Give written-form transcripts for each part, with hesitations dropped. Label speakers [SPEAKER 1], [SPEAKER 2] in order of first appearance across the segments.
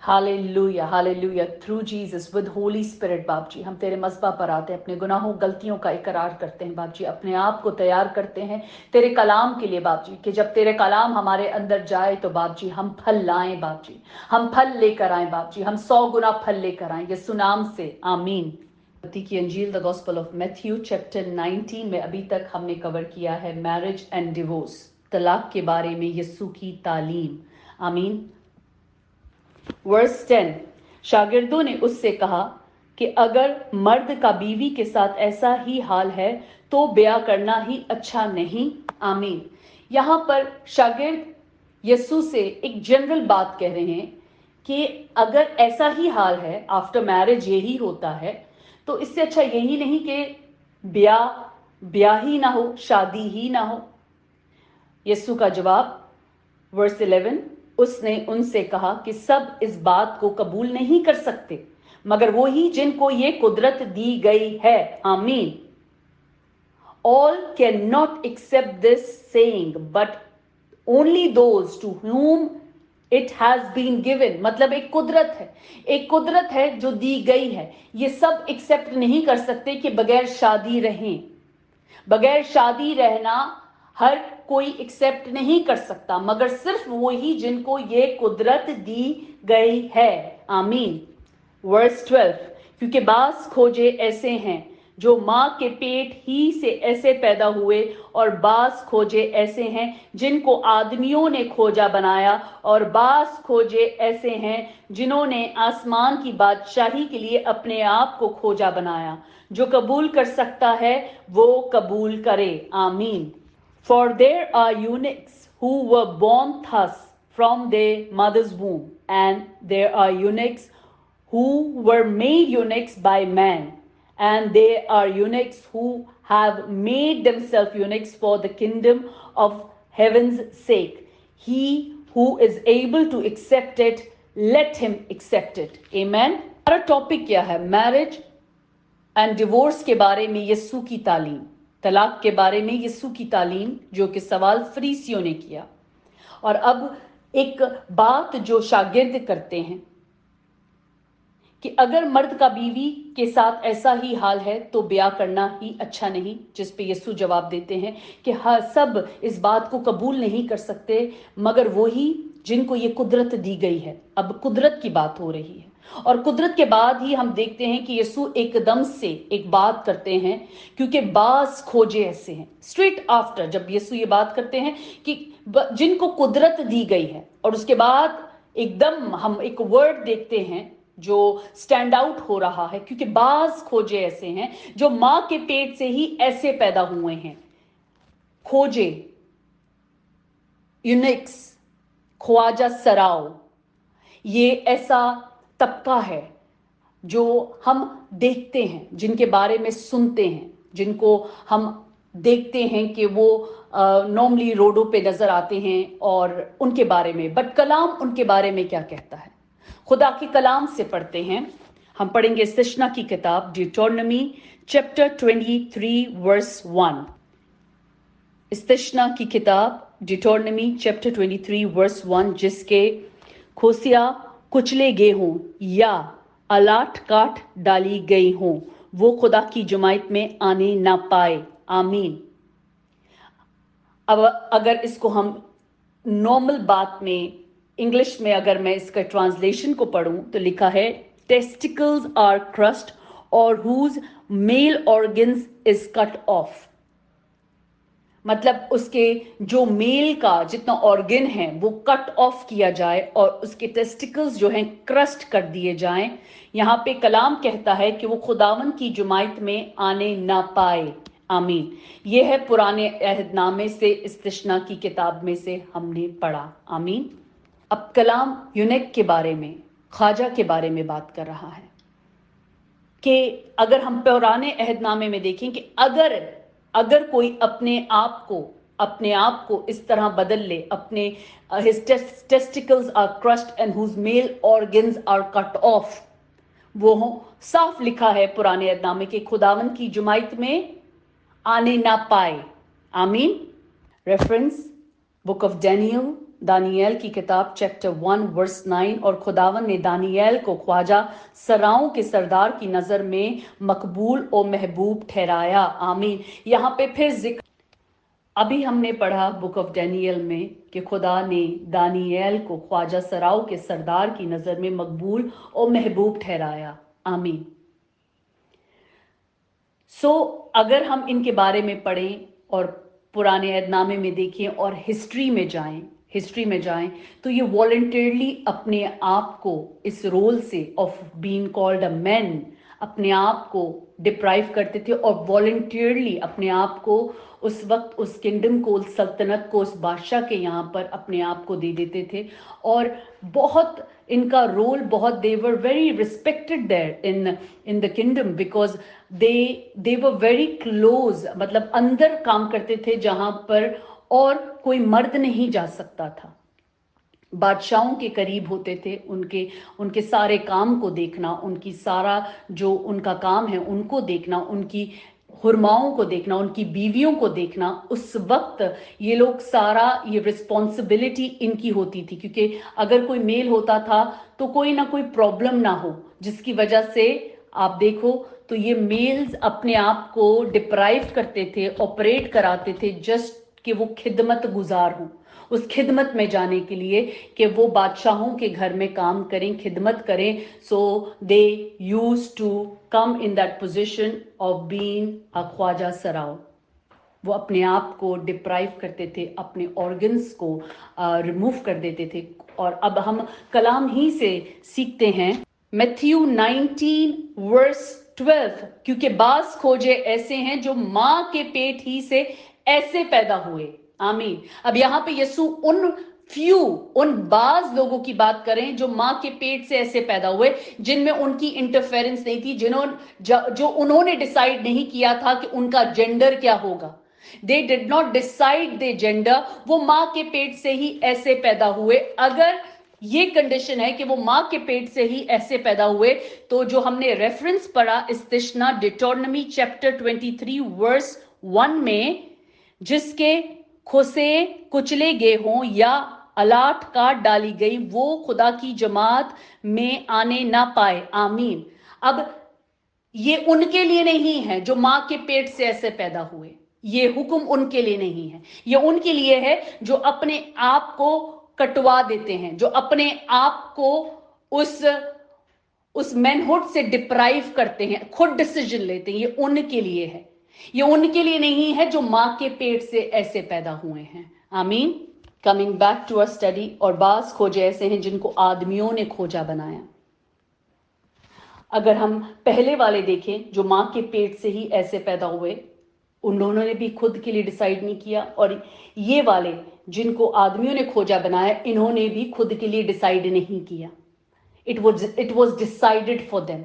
[SPEAKER 1] Hallelujah, hallelujah. Through Jesus with Holi spirit बाप जी, हम तेरे मस्बा पर आते हैं, अपने गुनाहों गलतियों का इकरार करते हैं बाप जी, अपने आप को तैयार करते हैं तेरे कलाम के लिए बाप जी, कि जब तेरे कलाम हमारे अंदर जाए तो बाप जी हम फल लाएं बाप जी, हम फल लेकर आए बाप जी, हम 100 गुना फल लेकर आए यीशु नाम से, आमीन। मत्ती की अंजील the gospel of Matthew chapter 19 में अभी तक हमने कवर किया है मैरिज एंड डिवोर्स, तलाक के बारे में यीशु की तालीम, आमीन। वर्स 10, शागिर्दों ने उससे कहा कि अगर मर्द का बीवी के साथ ऐसा ही हाल है तो ब्याह करना ही अच्छा नहीं, आमीन। यहां पर शागिर्द यीशु से एक जनरल बात कह रहे हैं कि अगर ऐसा ही हाल है, आफ्टर मैरिज यही होता है, तो इससे अच्छा यही नहीं कि ब्याह ही ना हो, शादी ही ना हो। यीशु का जवाब, वर्स 11, उसने उनसे कहा कि सब इस बात को कबूल नहीं कर सकते मगर वो ही जिनको ये कुदरत दी गई है, आमीन। All cannot accept this saying but only those to whom it has been given। मतलब एक कुदरत है जो दी गई है, ये सब एक्सेप्ट नहीं कर सकते कि बगैर शादी रहें। बगैर शादी रहना हर कोई एक्सेप्ट नहीं कर सकता मगर सिर्फ वही जिनको ये कुदरत दी गई है, आमीन। वर्स 12, क्योंकि बास खोजे ऐसे हैं जो माँ के पेट ही से ऐसे पैदा हुए और बास खोजे ऐसे हैं जिनको आदमियों ने खोजा बनाया और बास खोजे ऐसे हैं जिन्होंने आसमान की बादशाही के लिए अपने आप को खोजा बनाया। जो कबूल कर सकता है वो कबूल करे, आमीन। For there are eunuchs who were born thus from their mother's womb, and there are eunuchs who were made eunuchs by man, and there are eunuchs who have made themselves eunuchs for the kingdom of heaven's sake. He who is able to accept it, let him accept it. Amen. हमारा topic क्या है? Marriage and divorce के बारे में यीशु की तालीम, तलाक के बारे में यीशु की तालीम, जो कि सवाल फरीसियों ने किया। और अब एक बात जो शागिर्द करते हैं कि अगर मर्द का बीवी के साथ ऐसा ही हाल है तो ब्याह करना ही अच्छा नहीं, जिस पे यीशु जवाब देते हैं कि हाँ, सब इस बात को कबूल नहीं कर सकते मगर वही जिनको ये कुदरत दी गई है। अब कुदरत की बात हो रही है और कुदरत के बाद ही हम देखते हैं कि यीशु एकदम से एक बात करते हैं, क्योंकि बास खोजे ऐसे हैं। स्ट्रेट आफ्टर जब यीशु ये बात करते हैं कि जिनको कुदरत दी गई है, और उसके बाद एकदम हम एक वर्ड देखते हैं जो स्टैंड आउट हो रहा है, क्योंकि बास खोजे ऐसे हैं जो मां के पेट से ही ऐसे पैदा हुए हैं। खोजे, यूनिक्स, ख्वाजा सराव, ये ऐसा तबका है जो हम देखते हैं, जिनके बारे में सुनते हैं, जिनको हम देखते हैं कि वो नॉर्मली रोडों पे नजर आते हैं और उनके बारे में, बट कलाम उनके बारे में क्या कहता है? खुदा के कलाम से पढ़ते हैं। हम पढ़ेंगे इस्तिशना की किताब ड्यूटोनॉमी चैप्टर 23 वर्स 1। इस्तिशना की किताब ड्यूटोनॉमी चैप्टर 23 वर्स 1, जिसके खोसिया कुचले गए हों या अलाट काट डाली गई हों वो खुदा की जुमाइत में आने ना पाए, आमीन। अब अगर इसको हम नॉर्मल बात में इंग्लिश में अगर मैं इसका ट्रांसलेशन को पढ़ूं तो लिखा है टेस्टिकल्स आर क्रस्ट और whose male organs is cut off. मतलब उसके जो मेल का जितना ऑर्गन है वो कट ऑफ किया जाए और उसके टेस्टिकल्स जो हैं क्रस्ट कर दिए जाएं। यहाँ पे कलाम कहता है कि वो खुदावन की जुमाइत में आने ना पाए, आमीन। ये है पुराने अहदनामे से इस्तिशना की किताब में से हमने पढ़ा, आमीन। अब कलाम यूनिक के बारे में, ख्वाजा के बारे में बात कर रहा है कि अगर हम पुराने अहदनामे में देखें कि अगर कोई अपने आप को इस तरह बदल ले, अपने his testicles are crushed and whose male organs are cut off, वो साफ लिखा है पुराने अहदनामे के खुदावन की जुमाइत में आने ना पाए, आमीन। रेफरेंस बुक ऑफ डैनियल दानियल की किताब चैप्टर 1 वर्स 9, और खुदावन ने दानियल को ख्वाजा सराओं के सरदार की नजर में मकबूल और महबूब ठहराया। आमीन। यहाँ पे फिर जिक्र, अभी हमने पढ़ा बुक ऑफ डैनियल में कि खुदा ने दानियल को ख्वाजा सराओं के सरदार की नजर में मकबूल और महबूब ठहराया। आमीन। अगर हम इनके बारे में पढ़ें और पुराने अहदनामे में देखें और हिस्ट्री में जाएं तो ये वॉलंटियरली अपने आप को इस रोल से of being called a man अपने आप को डिप्राइव करते थे और वॉलंटियरली अपने आप को उस वक्त उस किंगडम को, उस सल्तनत को, उस बादशाह के यहाँ पर अपने आप को दे देते थे। और बहुत इनका रोल बहुत, they were very respected there in the kingdom because they were very close, मतलब अंदर काम करते थे जहां पर और कोई मर्द नहीं जा सकता था। बादशाहों के करीब होते थे, उनके सारे काम को देखना, उनकी सारा जो उनका काम है उनको देखना, उनकी हुरमाओं को देखना, उनकी बीवियों को देखना। उस वक्त ये लोग सारा ये रिस्पॉन्सिबिलिटी इनकी होती थी, क्योंकि अगर कोई मेल होता था तो कोई ना कोई प्रॉब्लम ना हो, जिसकी वजह से आप देखो तो ये मेल्स अपने आप को डिप्राइव करते थे, ऑपरेट कराते थे जस्ट कि वो खिदमत गुजार हों, उस खिदमत में जाने के लिए कि वो बादशाहों के घर में काम करें, खिदमत करें। So they used to come in that position of being a ख्वाजा सराओ। वो अपने आप को डिप्राइव करते थे, अपने ऑर्गन्स को रिमूव कर देते थे। और अब हम कलाम ही से सीखते हैं मैथ्यू 19 वर्स 12, क्योंकि बास खोजे ऐसे हैं जो मां के पेट ही से ऐसे पैदा हुए। आमीन। अब यहां पे यीशु उन बाज लोगों की बात करें जो मां के पेट से ऐसे पैदा हुए, जिनमें उनकी इंटरफेरेंस नहीं थी, जो उन्होंने डिसाइड नहीं किया था कि उनका जेंडर क्या होगा। दे did not decide they gender, वो मां के पेट से ही ऐसे पैदा हुए। अगर ये कंडीशन है कि वो मां के पेट से ही ऐसे पैदा हुए, तो जो हमने रेफरेंस पढ़ा इस्तिश्ना डिटोरनमी चैप्टर 23 वर्स 1 में, जिसके खुसे कुचले गए हों या अलाट काट डाली गई, वो खुदा की जमात में आने ना पाए। आमीन। अब ये उनके लिए नहीं है जो मां के पेट से ऐसे पैदा हुए, ये हुक्म उनके लिए नहीं है, ये उनके लिए है जो अपने आप को कटवा देते हैं, जो अपने आप को उस मैनहुड से डिप्राइव करते हैं, खुद डिसीजन लेते हैं। ये उनके लिए है, ये उनके लिए नहीं है जो मां के पेट से ऐसे पैदा हुए हैं। आमीन। Coming back to our study, और बास खोजे ऐसे हैं जिनको आदमियों ने खोजा बनाया। अगर हम पहले वाले देखें जो मां के पेट से ही ऐसे पैदा हुए, उन्होंने भी खुद के लिए डिसाइड नहीं किया, और ये वाले जिनको आदमियों ने खोजा बनाया, इन्होंने भी खुद के लिए डिसाइड नहीं किया। It was decided for them.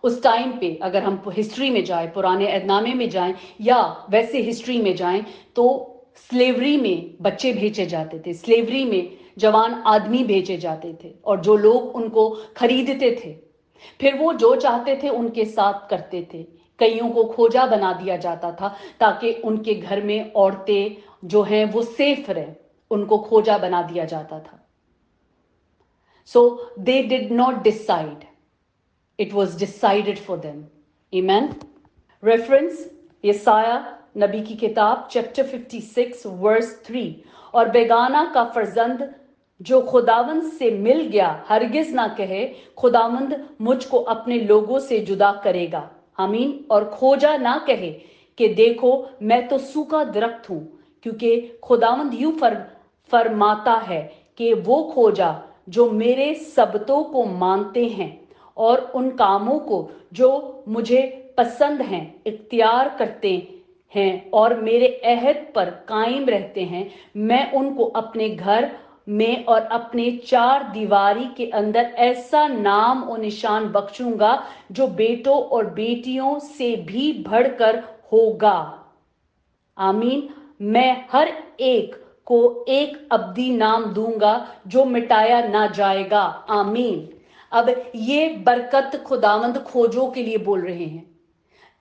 [SPEAKER 1] उस टाइम पे अगर हम हिस्ट्री में जाएं, पुराने अहदनामे में जाएं या वैसे हिस्ट्री में जाएं, तो स्लेवरी में बच्चे भेजे जाते थे, स्लेवरी में जवान आदमी भेजे जाते थे, और जो लोग उनको खरीदते थे फिर वो जो चाहते थे उनके साथ करते थे। कईयों को खोजा बना दिया जाता था ताकि उनके घर में औरतें जो हैं वो सेफ रहें, उनको खोजा बना दिया जाता था। So they did not decide, it was decided for them. Amen. Reference यसाया नबी की किताब चैप्टर 56 वर्स 3, और बेगाना का फर्जंद जो खुदावंद से मिल गया हरगिज ना कहे खुदावंद मुझको अपने लोगों से जुदा करेगा। आमीन। और खोजा ना कहे कि देखो मैं तो सूखा दरख्त हूं, क्योंकि खुदावंद यूं फरमाता है कि वो खोजा जो मेरे सबतों को मानते हैं और उन कामों को जो मुझे पसंद हैं इख्तियार करते हैं और मेरे अहद पर कायम रहते हैं, मैं उनको अपने घर में और अपने चार दीवारी के अंदर ऐसा नाम और निशान बख्शूंगा जो बेटों और बेटियों से भी बढ़कर होगा। आमीन। मैं हर एक को एक अब्दी नाम दूंगा जो मिटाया ना जाएगा। आमीन। अब ये बरकत खुदावंद खोजों के लिए बोल रहे हैं।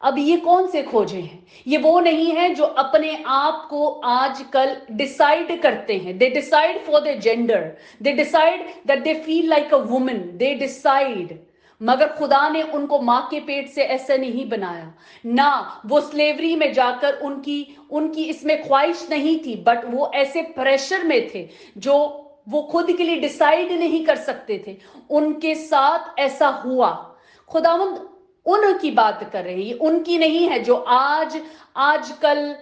[SPEAKER 1] अब ये कौन से खोजे हैं? ये वो नहीं है जो अपने आप को आजकल डिसाइड करते हैं. They decide for the gender, they decide that they feel like a woman, they decide. मगर खुदा ने उनको मां के पेट से ऐसे नहीं बनाया ना. वो स्लेवरी में जाकर उनकी इसमें ख्वाहिश नहीं थी, बट वो ऐसे प्रेशर में थे जो वो खुद के लिए डिसाइड नहीं कर सकते थे. उनके साथ ऐसा हुआ. खुदावंद उनकी बात कर रही है, उनकी नहीं है जो आजकल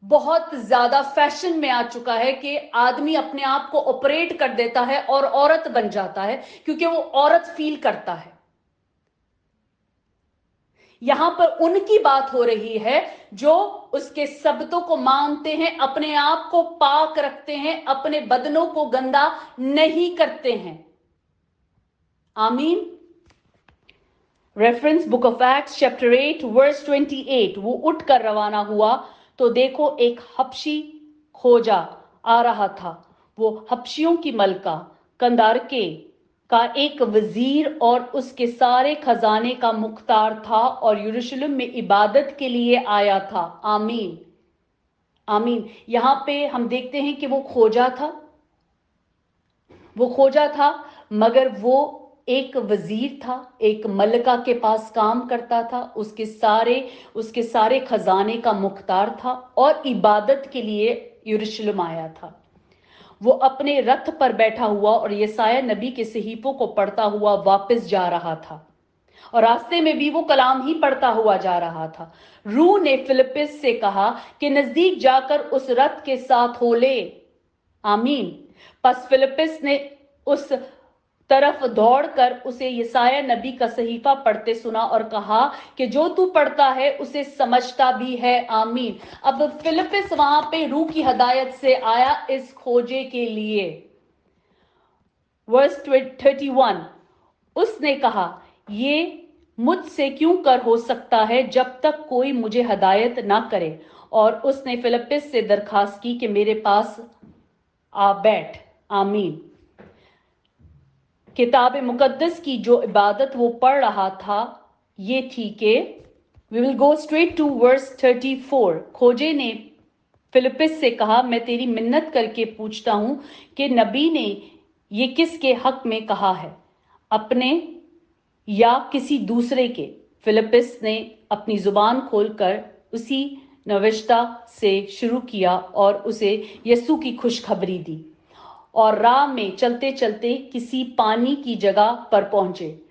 [SPEAKER 1] बहुत ज्यादा फैशन में आ चुका है कि आदमी अपने आप को ऑपरेट कर देता है और औरत बन जाता है क्योंकि वो औरत फील करता है. यहां पर उनकी बात हो रही है जो उसके शब्दों को मानते हैं, अपने आप को पाक रखते हैं, अपने बदनों को गंदा नहीं करते हैं. आमीन. Reference book of Acts chapter 8 verse 28. वो उठकर रवाना हुआ तो देखो एक हबशी खोजा आ रहा था. वो हबशियों की मलका कंदारके का एक वजीर और उसके सारे खजाने का मुख्तार था और यरूशलेम में इबादत के लिए आया था. आमीन. आमीन. यहां पे हम देखते हैं कि वो खोजा था, मगर वो एक वजीर था, एक मलका के पास काम करता था, उसके सारे खजाने का मुख्तार था और इबादत के लिए यरूशलेम आया था. वो अपने रथ पर बैठा हुआ और यसाया नबी के सहीफों को पढ़ता हुआ वापस जा रहा था और रास्ते में भी वो कलाम ही पढ़ता हुआ जा रहा था. रूह ने फिलिप्पुस से कहा कि नजदीक जाकर उस रथ के साथ हो ले. आमीन. बस फिलिप्पुस ने उस तरफ दौड़कर उसे यसाया नबी का सहीफा पढ़ते सुना और कहा कि जो तू पढ़ता है उसे समझता भी है. आमीन. अब फिलिप्पुस वहां पे रूह की हदायत से आया इस खोजे के लिए. वर्स 31. उसने कहा ये मुझसे क्यों कर हो सकता है जब तक कोई मुझे हदायत ना करे. और उसने फिलिप्पुस से दरखास्त की कि मेरे पास आ बैठ. आमीन. किताब मुकद्दस की जो इबादत वो पढ़ रहा था ये थी कि we will go straight to verse 34. खोजे ने फिलिप्पुस से कहा मैं तेरी मिन्नत करके पूछता हूं कि नबी ने ये किसके हक में कहा है, अपने या किसी दूसरे के. फिलिप्पुस ने अपनी जुबान खोलकर उसी नविश्ता से शुरू किया और उसे यीशु की खुशखबरी दी और राह में चलते चलते किसी पानी की जगह पर पहुंचे.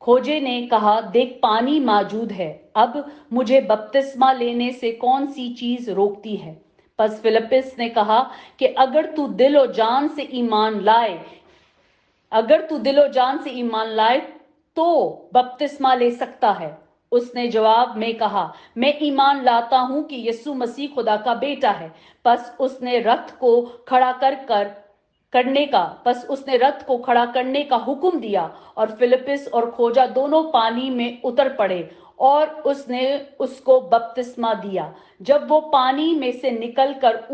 [SPEAKER 1] खोजे ने कहा देख पानी मौजूद है, अब मुझे बपतिस्मा लेने से कौन सी चीज रोकती है. बस फिलिप्पुस ने कहा कि अगर तू दिलो जान से ईमान लाए तो बपतिस्मा ले सकता है. उसने जवाब में कहा मैं ईमान लाता हूं कि यीशु मसीह खुदा का बेटा है. बस उसने रथ को खड़ा करने का हुक्म दिया और फिलिप्पुस और खोजा दोनों पानी में उतर पड़े और उसने उसको बपतिस्मा दिया. जब वो पानी में से निकलकर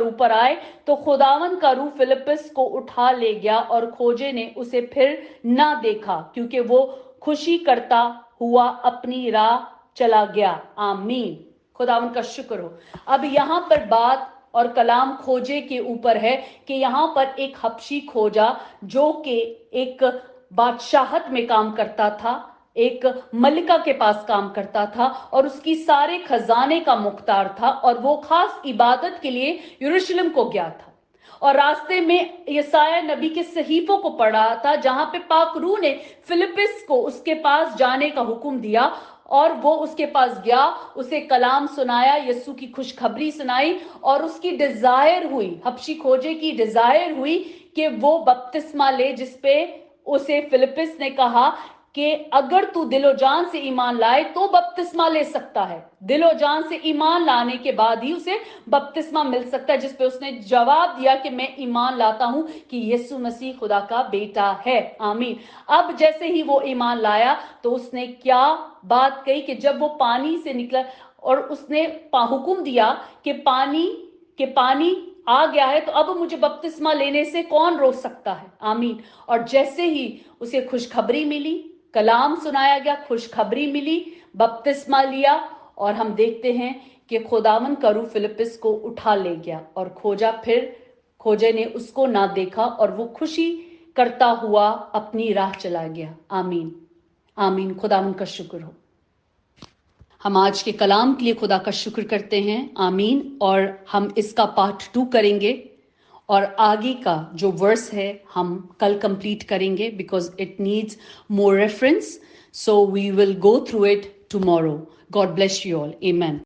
[SPEAKER 1] ऊपर आए तो खुदावन का रूह फिलिप्पुस को उठा ले गया और खोजे ने उसे फिर ना देखा क्योंकि वो खुशी करता हुआ अपनी राह चला गया. आमीन. खुदावन का शुक्र हो. अब यहां पर बात और कलाम खोजे के ऊपर है कि यहां पर एक हबशी खोजा जो कि एक बादशाहत में काम करता था, एक मलिका के पास काम करता था और उसकी सारे खजाने का मुख्तार था और वो खास इबादत के लिए यरूशलेम को गया था और रास्ते में यसाया नबी के सहीफों को पढ़ा था जहां पे पाक रूह ने फिलिप्पुस को उसके पास जाने का हुक्म दिया और वो उसके पास गया, उसे कलाम सुनाया, यीशु की खुशखबरी सुनाई और उसकी डिजायर हुई, हबशी खोजे की डिजायर हुई कि वो बपतिस्मा ले, जिसपे उसे फिलिप्पुस ने कहा कि अगर तू दिलो जान से ईमान लाए तो बपतिस्मा ले सकता है. दिलो जान से ईमान लाने के बाद ही उसे बपतिस्मा मिल सकता है. जिसपे उसने जवाब दिया कि मैं ईमान लाता हूं कि यीशु मसीह खुदा का बेटा है. आमीन. अब जैसे ही वो ईमान लाया तो उसने क्या बात कही कि जब वो पानी से निकला और उसने हुक्म दिया कि पानी आ गया है तो अब मुझे बपतिस्मा लेने से कौन रोक सकता है. आमीन. और जैसे ही उसे खुशखबरी मिली, کلام سنایا گیا, خوشخبری ملی, بپتسمہ لیا, اور ہم دیکھتے ہیں کہ خداون کا روح فلپس کو اٹھا لے گیا اور کھوجے نے اس کو نہ دیکھا اور وہ خوشی کرتا ہوا اپنی راہ چلا گیا. آمین آمین. خداون کا شکر ہو. ہم آج کے کلام کے لیے خدا کا شکر کرتے ہیں. آمین. اور ہم اس کا پارٹ 2 کریں گے اور آگے کا جو ورس ہے ہم کل کمپلیٹ کریں گے, because it needs more reference. So we will go through it tomorrow. God bless you all. آمین.